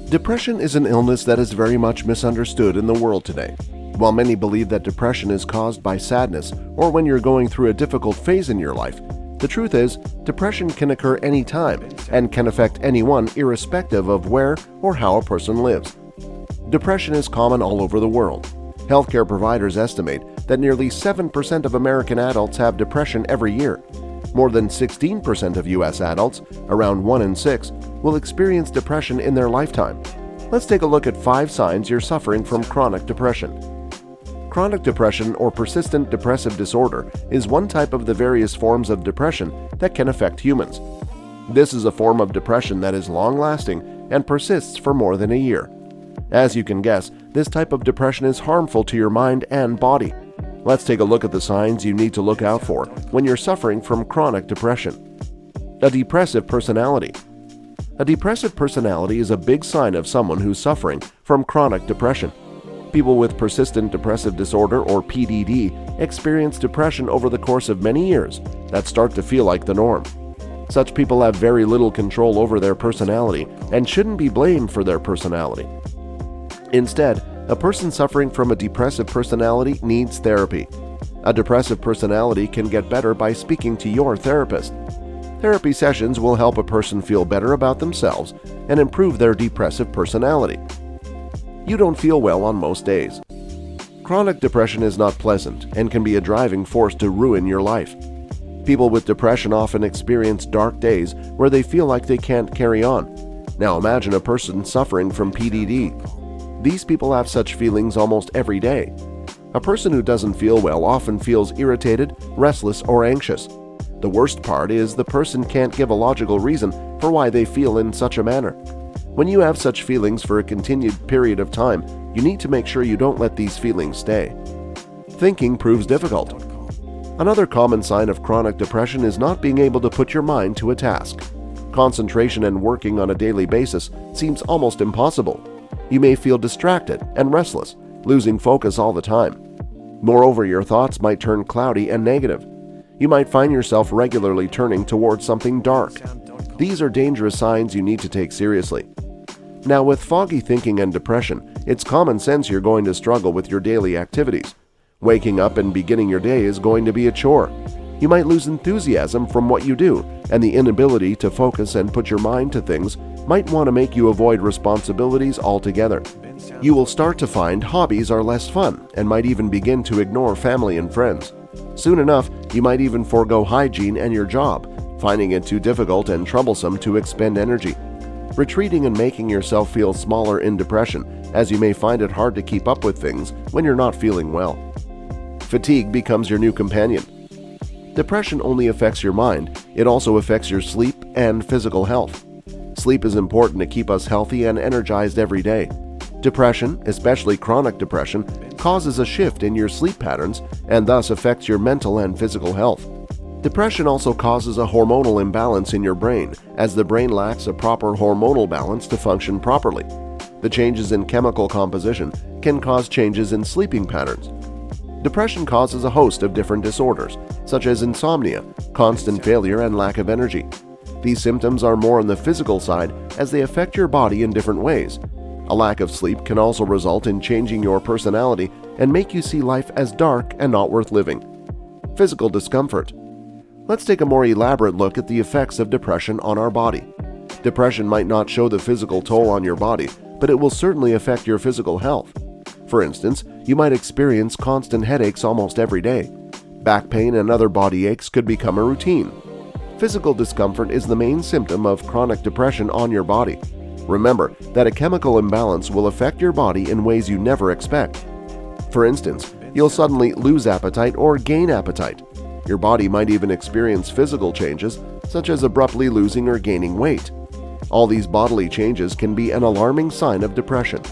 Depression is an illness that is very much misunderstood in the world today. While many believe that depression is caused by sadness or when you're going through a difficult phase in your life, the truth is, depression can occur anytime and can affect anyone irrespective of where or how a person lives. Depression is common all over the world. Healthcare providers estimate that nearly 7% of American adults have depression every year. More than 16% of U.S. adults, around 1 in 6, will experience depression in their lifetime. Let's take a look at 5 signs you're suffering from chronic depression. Chronic depression or persistent depressive disorder is one type of the various forms of depression that can affect humans. This is a form of depression that is long-lasting and persists for more than a year. As you can guess, this type of depression is harmful to your mind and body. Let's take a look at the signs you need to look out for when you're suffering from chronic depression. A depressive personality. A depressive personality is a big sign of someone who's suffering from chronic depression. People with persistent depressive disorder or PDD experience depression over the course of many years that start to feel like the norm. Such people have very little control over their personality and shouldn't be blamed for their personality. Instead, a person suffering from a depressive personality needs therapy. A depressive personality can get better by speaking to your therapist. Therapy sessions will help a person feel better about themselves and improve their depressive personality. You don't feel well on most days. Chronic depression is not pleasant and can be a driving force to ruin your life. People with depression often experience dark days where they feel like they can't carry on. Now imagine a person suffering from PDD. These people have such feelings almost every day. A person who doesn't feel well often feels irritated, restless, or anxious. The worst part is the person can't give a logical reason for why they feel in such a manner. When you have such feelings for a continued period of time, you need to make sure you don't let these feelings stay. Thinking proves difficult. Another common sign of chronic depression is not being able to put your mind to a task. Concentration and working on a daily basis seems almost impossible. You may feel distracted and restless, losing focus all the time. Moreover, your thoughts might turn cloudy and negative. You might find yourself regularly turning towards something dark. These are dangerous signs you need to take seriously. Now, with foggy thinking and depression, it's common sense you're going to struggle with your daily activities. Waking up and beginning your day is going to be a chore. You might lose enthusiasm from what you do, and the inability to focus and put your mind to things might want to make you avoid responsibilities altogether. You will start to find hobbies are less fun and might even begin to ignore family and friends. Soon enough, you might even forego hygiene and your job, finding it too difficult and troublesome to expend energy. Retreating and making yourself feel smaller in depression, as you may find it hard to keep up with things when you're not feeling well. Fatigue becomes your new companion. Depression only affects your mind, it also affects your sleep and physical health. Sleep is important to keep us healthy and energized every day. Depression, especially chronic depression, causes a shift in your sleep patterns and thus affects your mental and physical health. Depression also causes a hormonal imbalance in your brain, as the brain lacks a proper hormonal balance to function properly. The changes in chemical composition can cause changes in sleeping patterns. Depression causes a host of different disorders, such as insomnia, constant failure, and lack of energy. These symptoms are more on the physical side as they affect your body in different ways. A lack of sleep can also result in changing your personality and make you see life as dark and not worth living. Physical discomfort. Let's take a more elaborate look at the effects of depression on our body. Depression might not show the physical toll on your body, but it will certainly affect your physical health. For instance, you might experience constant headaches almost every day. Back pain and other body aches could become a routine. Physical discomfort is the main symptom of chronic depression on your body. Remember that a chemical imbalance will affect your body in ways you never expect. For instance, you'll suddenly lose appetite or gain appetite. Your body might even experience physical changes, such as abruptly losing or gaining weight. All these bodily changes can be an alarming sign of depression.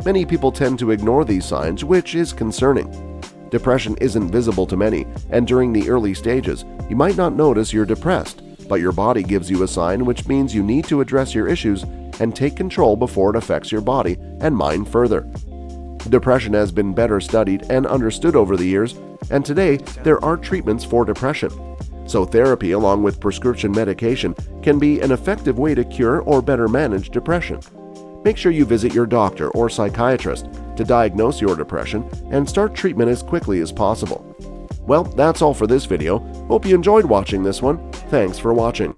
Many people tend to ignore these signs, which is concerning. Depression isn't visible to many, and during the early stages, you might not notice you're depressed, but your body gives you a sign, which means you need to address your issues and take control before it affects your body and mind further. Depression has been better studied and understood over the years, and today there are treatments for depression. So therapy along with prescription medication can be an effective way to cure or better manage depression. make sure you visit your doctor or psychiatrist to diagnose your depression and start treatment as quickly as possible. Well, that's all for this video. Hope you enjoyed watching this one. Thanks for watching.